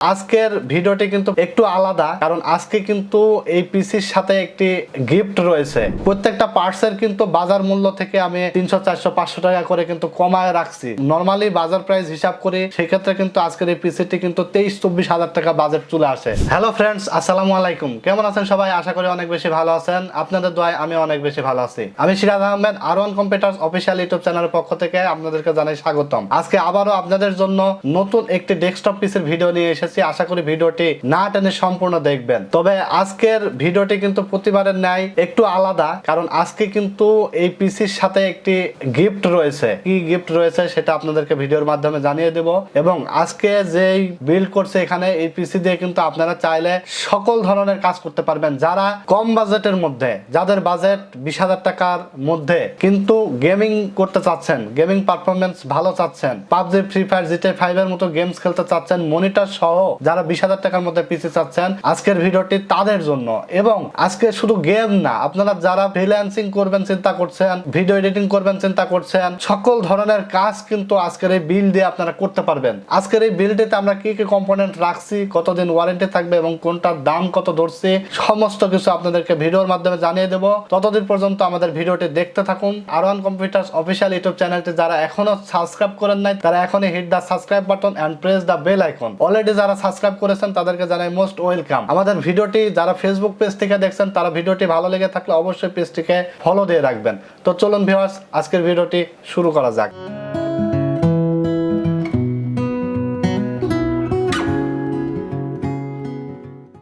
আজকের ভিডিওটি কিন্তু একটু আলাদা, কারণ আজকে কিন্তু এই পিসির সাথে একটি গিফট রয়েছে। প্রত্যেকটা পার্টসের কিন্তু বাজার মূল্য থেকে আমি 300, 400, 500 টাকা করে কিন্তু কমায় রাখছি। নরমালি বাজার প্রাইস হিসাব করি, সেক্ষেত্রে কিন্তু আজকের এই পিসিটি কিন্তু 23-24 হাজার টাকা বাজেট চলে আসে। হ্যালো ফ্রেন্ডস, আসসালামু আলাইকুম। কেমন আছেন সবাই? আশা করি অনেক বেশি ভালো আছেন। আপনাদের দোয়ায় আমি অনেক বেশি ভালো আছি। আমি Siraj Ahmed, one computers official YouTube চ্যানেলের পক্ষ থেকে আপনাদেরকে জানাই স্বাগতম। আজকে আবারও আপনাদের জন্য নতুন একটি ডেস্কটপ পিসির ভিডিও নিয়ে এসেছি। আশা করি ভিডিওটি না টেনে সম্পূর্ণ দেখবেন। তবে আজকের ভিডিওটি কিন্তু প্রতিবারের ন্যায় একটু আলাদা, কারণ আজকে কিন্তু এই পিসির সাথে একটি গিফট রয়েছে। কি গিফট রয়েছে সেটা আপনাদেরকে ভিডিওর মাধ্যমে জানিয়ে দেব। এবং আজকে যেই বিল্ড করছে এখানে এই পিসি দিয়ে কিন্তু আপনারা চাইলে সকল ধরনের কাজ করতে পারবেন। যারা কম বাজেটের মধ্যে, যাদের বাজেট 20,000 টাকার মধ্যে কিন্তু গেমিং করতে চাচ্ছেন, গেমিং পারফরমেন্স ভালো চাচ্ছেন, পাবজি, ফ্রি ফায়ার, জিটিএ 5 এর মতো গেমস খেলতে চাচ্ছেন, মনিটর সহ যারা 20,000 টাকার মধ্যে পিসি চাচ্ছেন, আজকের ভিডিওটি তাদের জন্য। এবং আজকে শুধু গেম না, আপনারা যারা ফ্রিল্যান্সিং করবেন চিন্তা করছেন, ভিডিও এডিটিং করবেন চিন্তা করছেন, সকল ধরনের কাজ কিন্তু আজকের এই বিল দিয়ে আপনারা করতে পারবেন। আজকের এই বিলটিতে আমরা কি কি কম্পোনেন্ট রাখছি, কতদিন ওয়ারেন্টি থাকবে এবং কোনটার দাম কত ধরছি, সমস্ত কিছু আপনাদেরকে ভিডিওর মাধ্যমে জানিয়ে দেব। ততদিন পর্যন্ত আমাদের ভিডিওটি দেখতে থাকুন। ওয়ান কম্পিউটার্স অফিসিয়াল ইউটিউব চ্যানেলটি যারা এখনো সাবস্ক্রাইব করেন নাই, তারা এখনই hit the subscribe button and press the bell icon. Already যারা সাবস্ক্রাইব করেছেন তাদেরকে জানাই মোস্ট ওয়েলকাম। আমাদের ভিডিওটি যারা ফেসবুক পেজ থেকে দেখছেন, তারা ভিডিওটি ভালো লেগে থাকলে অবশ্যই পেজটিকে ফলো দিয়ে রাখবেন। তো চলুন ভিউয়ার্স, আজকের ভিডিওটি শুরু করা যাক।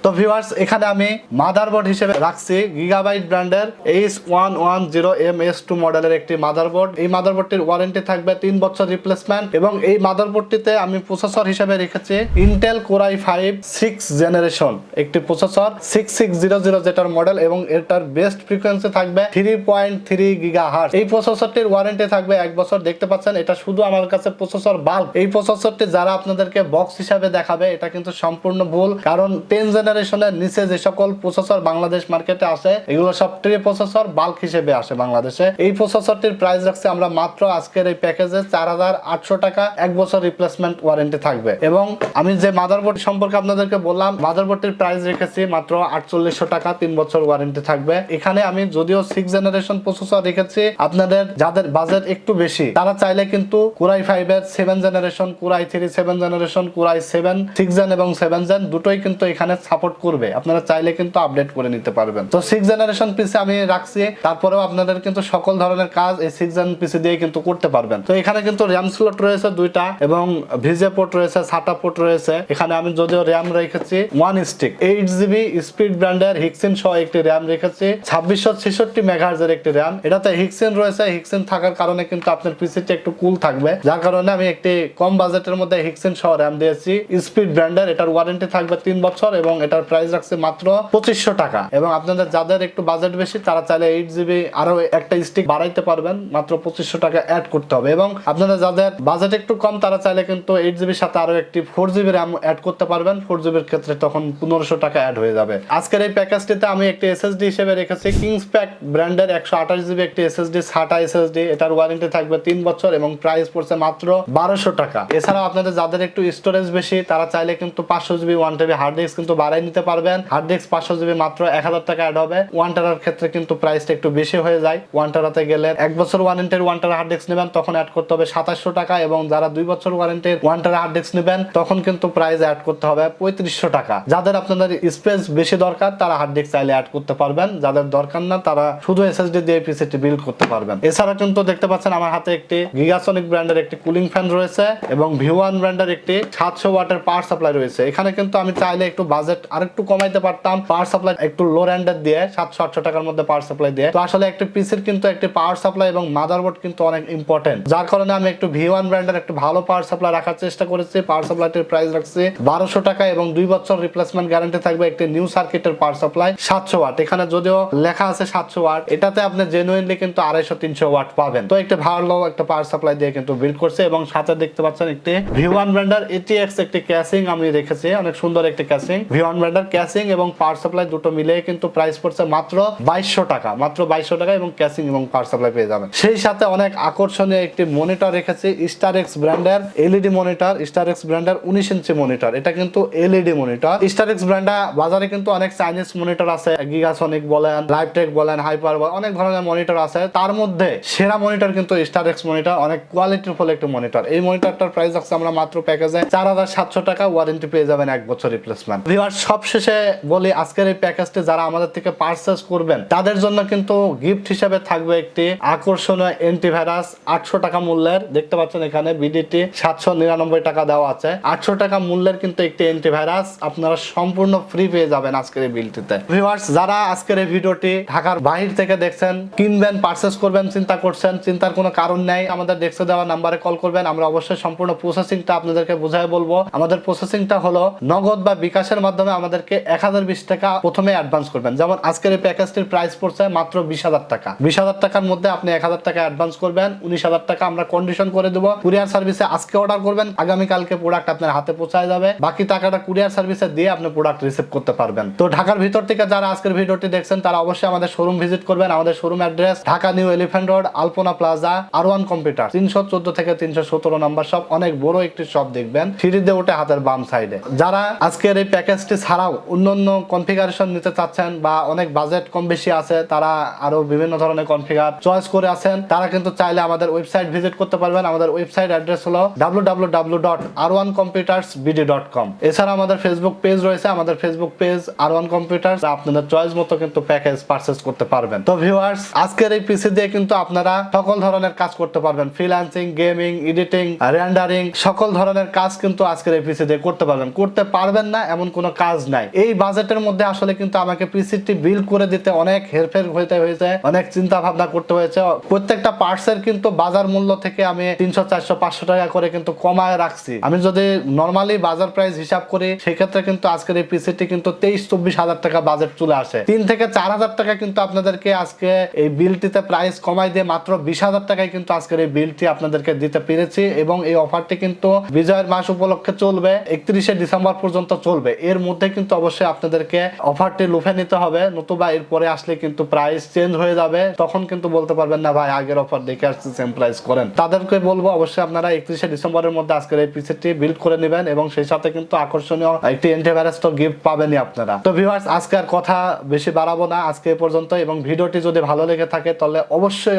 তো ভিউয়ার্স, এখানে আমি মাদারবোর্ড হিসেবে রাখছি গিগাবাইট ব্র্যান্ডের H110MS2 মডেলের একটি মাদারবোর্ড। এই মাদারবোর্ডটির ওয়ারেন্টি থাকবে 3 বছর রিপ্লেসমেন্ট। এবং এই মাদারবোর্ডটিতে আমি প্রসেসর হিসেবে রেখেছি Intel core i5 6th generation একটি প্রসেসর 6600 যেটার মডেল, এবং এটার বেস্ট ফ্রিকোয়েন্সি থাকবে 3.3 গিগাহার্টজ। এই প্রসেসরটির ওয়ারেন্টি থাকবে 1 বছর। দেখতে পাচ্ছেন এটা শুধু আমার কাছে প্রসেসর বাল্ব। এই প্রসেসরটি যারা আপনাদেরকে বক্স হিসাবে দেখাবে, এটা কিন্তু সম্পূর্ণ ভুল। কারণ 10 জেনারেশনের নিচে যে সকল প্রসেসর বাংলাদেশ মার্কেটে আসে, এগুলো সব ট্রে প্রসেসর বাল্ক হিসেবে আসে বাংলাদেশে। এই প্রসেসরটির প্রাইস রাখছি আমরা মাত্র আজকের এই প্যাকেজে 4,800 টাকা, 1 বছর রিপ্লেসমেন্ট ওয়ারেন্টি থাকবে। এবং আমি যে মাদারবোর্ড সম্পর্কে আপনাদেরকে বললাম, মাদারবোর্ডটির প্রাইস রেখেছি মাত্র 4,800 টাকা, 3 বছর ওয়ারেন্টি থাকবে। এখানে আমি যদিও 6 জেনারেশন প্রসেসর রেখেছি, আপনাদের যাদের বাজেট একটু বেশি তারা চাইলে কিন্তু কোর i5 এর 7 generation, core i3 7 generation, core i7 6 gen এবং 7 জেন দুটোই কিন্তু এখানে সাপোর্ট করবে। আপনারা চাইলে কিন্তু আপডেট করে নিতে পারবেন। তো 6 জেনারেশন পিসি আমি রাখছি, তারপরেও আপনাদের কিন্তু সকল ধরনের কাজ এই 6 জেন পিসি দিয়ে কিন্তু করতে পারবেন। তো এখানে কিন্তু র্যাম স্লট রয়েছে 2টা, এবং ভিজে পোর্ট রয়েছে, SATA পোর্ট রয়েছে। এখানে আমি যদিও র্যাম রেখেছি 1 স্টিক 8GB স্পিড ব্র্যান্ডের হিক্সিন সহ একটি র্যাম রেখেছি, 2666 মেগাহার্জ এর একটি র্যাম। এটাতে হিক্সিন রয়েছে। হিক্সিন থাকার কারণে কিন্তু আপনার পিসিটি একটু কুল থাকবে, যার কারণে আমি একটি কম বাজেটের মধ্যে হিক্সিন সহ র্যাম দিয়েছি স্পিড ব্র্যান্ডের। এটার ওয়ারেন্টি থাকবে 3 বছর এবং এটার প্রাইস রাখছে মাত্র 2500 টাকা। এবং আপনাদের যাদের একটু বাজেট বেশি তারা চাইলে 8GB আরো একটা স্টিক বাড়াইতে পারবেন, মাত্র 2500 টাকা অ্যাড করতে হবে। এবং আপনাদের যাদের বাজেট একটু কম তারা চাইলে কিন্তু 8GB সাথে আরো একটি 4GB র্যাম অ্যাড করতে পারবেন। 4GB এর ক্ষেত্রে তখন 1500 টাকা অ্যাড হয়ে যাবে। আজকের এই প্যাকেজটিতে আমি একটি SSD হিসেবে রেখেছি কিংসপ্যাক ব্র্যান্ডের 128GB একটি SSD, SATA SSD। এটার ওয়ারেন্টি থাকবে 3 বছর এবং প্রাইস পড়ছে মাত্র 1200 টাকা। এছাড়াও আপনাদের যাদের একটু স্টোরেজ বেশি তারা চাইলে কিন্তু 500GB 1TB হার্ড ডিস্ক কিন্তু বাড়াই নিতে পারবেন। হার্ড ডিস্ক 500GB মাত্র 1000 টাকা অ্যাড হবে। 1 টেরার ক্ষেত্রে কিন্তু প্রাইসটা একটু বেশি হয়ে যায়। 1 টেরাতে গেলে 1 বছর ওয়ারেন্টির 1 টেরা হার্ড ডিস্ক নেবেন তখন অ্যাড করতে হবে 2700 টাকা, এবং যারা 2 বছর ওয়ারেন্টির 1 টেরা হার্ড ডিস্ক নেবেন তখন কিন্তু প্রাইস অ্যাড করতে হবে 3500 টাকা। যাদের আপনাদের স্পেস বেশি দরকার তারা হার্ড ডিস্ক চাইলে অ্যাড করতে পারবেন, যাদের দরকার না তারা শুধু SSD দিয়ে পিসিটি বিল্ড করতে পারবেন। এছাড়া কিন্তু দেখতে পাচ্ছেন আমার হাতে একটি গিগাসনিক ব্র্যান্ডের একটি কুলিং ফ্যান রয়েছে, এবং V1 ব্র্যান্ডের একটি 700 ওয়াটের পাওয়ার সাপ্লাই রয়েছে। এখানে কিন্তু আমি চাইলে একটু বাজেট আরেকটু কমাইতে পারতাম, পাওয়ার সাপ্লাই একটু লো র্যান্ডের দিয়ে 700-800 টাকার মধ্যে পাওয়ার সাপ্লাই দিয়ে। তো আসলে একটা পিসির কিন্তু একটি পাওয়ার সাপ্লাই এবং মাদারবোর্ড কিন্তু অনেক ইম্পর্টেন্ট, যার কারণে আমি একটু V1 ব্র্যান্ডের একটু ভালো পাওয়ার সাপ্লাই রাখার চেষ্টা করেছি। পাওয়ার সাপ্লাইটির প্রাইস রাখছি 1200 টাকা এবং 2 বছর রিপ্লেসমেন্ট গ্যারান্টি থাকবে। একটি নিউ সার্কিটের পাওয়ার সাপ্লাই 700 ওয়াট, এখানে যদিও লেখা আছে 700 ওয়াট, এটাতে আপনি জেনুইনলি কিন্তু 250-300 ওয়াট পাবেন। তো একটা ভালো একটা পাওয়ার সাপ্লাই দিয়ে কিন্তু বিল্ড করছে। এবং সাথে দেখতে পাচ্ছেন একটি V1 ব্র্যান্ডের ATX একটি ক্যাসিং আমি রেখেছি, অনেক সুন্দর একটি ক্যাসিং V1 ব্র্যান্ডের ক্যাসিং এবং পাওয়ার সাপ্লাই দুটো মিলে কিন্তু প্রাইস পড়ছে মাত্র 2200 টাকা, মাত্র 2200 টাকা, এবং ক্যাসিং এবং পাওয়ার সাপ্লাই পেয়ে যাবেন। সেই সাথে অনেক আকর্ষণীয় একটি মনিটর রেখেছি, স্টার এক্স ব্র্যান্ডের এলইডি মনিটর, স্টার এক্স ব্র্যান্ডের 19 ইঞ্চি মনিটর। এটা কিন্তু এলইডি মনিটর। স্টার এক্স ব্র্যান্ডে বাজারে কিন্তু অনেক চাইনিজ মনিটর আছে, গিগাসনিক বলেন, লাইভটেক বলেন, হাইপার বলেন, অনেক ধরনের মনিটর আছে। তার মধ্যে সেরা মনিটর কিন্তু স্টার এক্স মনিটর, অনেক কোয়ালিটির ফুল একটি মনিটর। এই মনিটরটার প্রাইস আছে আমরা মাত্র প্যাকেজে 4700 টাকা, ওয়ারেন্টি পেয়ে যাবেন 1 বছর রিপ্লেসমেন্ট। ভিউয়ার্স, সবশেষে বলি আজকের এই প্যাকেজটি যারা আমাদের থেকে পারচেজ করবেন তাদের জন্য কিন্তু গিফট হিসেবে থাকবে একটি আকর্ষণীয় অ্যান্টিভাইরাস 800 টাকা মূল্যের। দেখতে পাচ্ছেন এখানে বিডিটি 799 টাকা দেওয়া আছে। 800 টাকা মূল্যের কিন্তু একটি অ্যান্টিভাইরাস আপনারা সম্পূর্ণ ফ্রি পেয়ে যাবেন আজকের এই বিলটিতে। ভিউয়ার্স, যারা আজকের এই ভিডিওটি ঢাকার বাহির থেকে দেখছেন, কিনবেন, পারচেজ করবেন চিন্তা করছেন, চিন্তার কোনো কারণ নাই, আমাদের ডেস্কে দেওয়া নাম্বারে কল করবেন। আমরা অবশ্যই সম্পূর্ণ প্রসেসিংটা আপনাদেরকে বুঝাই বলবো। আমাদের প্রসেসিংটা হলো নগদ বা বিকাশের মাধ্যমে আমাদেরকে 1020 টাকা প্রথমে অ্যাডভান্স করবেন। যেমন আজকের এই প্যাকেজটির প্রাইস পড়ছে মাত্র 20,000 টাকা। 20,000 টাকার মধ্যে আপনি 1000 টাকা অ্যাডভান্স করবেন, 19,000 টাকা আমরা কন্ডিশন করে দেবো। কুরিয়ার সার্ভিসে আজকে অর্ডার করবেন, আগামীকালকে প্রোডাক্ট আপনার হাতে পৌঁছায় যাবে। বাকি টাকাটা কুরিয়ার সার্ভিসে দিয়ে আপনি প্রোডাক্ট রিসিভ করতে পারবেন। তো ঢাকার ভিতর থেকে যারা আজকের ভিডিওটি দেখছেন তারা অবশ্যই আমাদের শোরুম ভিজিট করবেন। আমাদের showroom address Dhaka new elephant road, Alpana plaza, আর1 কম্পিউটার, 314 থেকে 317 নাম্বার শপ। অনেক বড় একটি শপ দেখবেন, সিঁড়িতে উঠে হাতের বাম সাইডে। যারা আজকের এই প্যাকেজটি ছাড়াও অন্যান্য কনফিগারেশন নিতে চাচ্ছেন বা অনেক বাজেট কম বেশি আছে, তারা আরো বিভিন্ন ধরনের কনফিগার চয়েস করে আছেন, তারা কিন্তু চাইলে আমাদের ওয়েবসাইট ভিজিট করতে পারবেন। আমাদের ওয়েবসাইট অ্যাড্রেস হলো www.r1computers.bd.com। এছাড়া আমাদের ফেসবুক পেজ রয়েছে, আমাদের ফেসবুক পেজ আর1 কম্পিউটার্স। আপনাদের চয়েস মতো কিন্তু প্যাকেজ পারচেজ করতে পারবেন। তো ভিউয়ার্স, আজকের এই পিসি দিয়ে কিন্তু আপনারা সকল ধরনের কাজ করতে পারবেন, ফ্রিল্যান্সিং, গেমিং, এডিটিং, রেন্ডারিং, সকল ধরনের কাজ কিন্তু আজকের এই পিসি দিয়ে করতে পারবেন। করতে পারবেন না এমন কোনো কাজ নাই। এই বাজেটের মধ্যে আসলে কিন্তু আমাকে পিসিটি বিল্ড করে দিতে অনেক হেরফের হইতে হয়েছে, অনেক চিন্তা ভাবনা করতে হয়েছে। প্রত্যেকটা পার্টসের কিন্তু বাজার মূল্য থেকে আমি 300, 400, 500 টাকা করে কিন্তু কমায় রাখছি। আমি যদি নরমালি বাজার প্রাইস হিসাব করি সেক্ষেত্রে কিন্তু আজকের এই পিসিটি কিন্তু 23-24 হাজার টাকা বাজেট চলে আসে। 3 থেকে 4 হাজার টাকা কিন্তু আপনাদেরকে আজকে এই বিলটিতে প্রাইস কমাই দিয়ে মাত্র 20,000 টাকায় কিন্তু আজকের এই বিলটি আপনাদেরকে দিতে পেরেছি। এবং এই অফারটি কিন্তু বিজয়ের মাস উপলক্ষে চলবে, 31শে ডিসেম্বর পর্যন্ত চলবে। এর মধ্যে কিন্তু অবশ্যই আপনাদেরকে অফারটি লুফে নিতে হবে, নতুবা এরপরে আসলে কিন্তু প্রাইস চেঞ্জ হয়ে যাবে। তখন কিন্তু বলতে পারবেন না ভাই আগের অফার দেখে আসছে, সেম প্রাইস করেন। তাদেরকে বলবো অবশ্যই আপনারা 31শে ডিসেম্বরের মধ্যে আজকের এই পিসিটি বিল্ড করে নেবেন এবং সেই সাথে কিন্তু আকর্ষণীয় একটি অ্যান্টিভাইরাস তো গিফট পাবেনই আপনারা। তো ভিউয়ার্স, আজকে আর কথা বেশি বাড়াবো না, আজকে এ পর্যন্ত। এবং ভিডিওটি যদি ভালো লেগে থাকে তাহলে অবশ্যই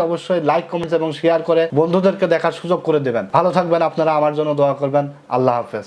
লাইক, কমেন্টস এবং শেয়ার করে বন্ধুদেরকে দেখার সুযোগ করে দিবেন। ভালো থাকবেন আপনারা, আমার জন্য দোয়া করবেন। আল্লাহ হাফেজ।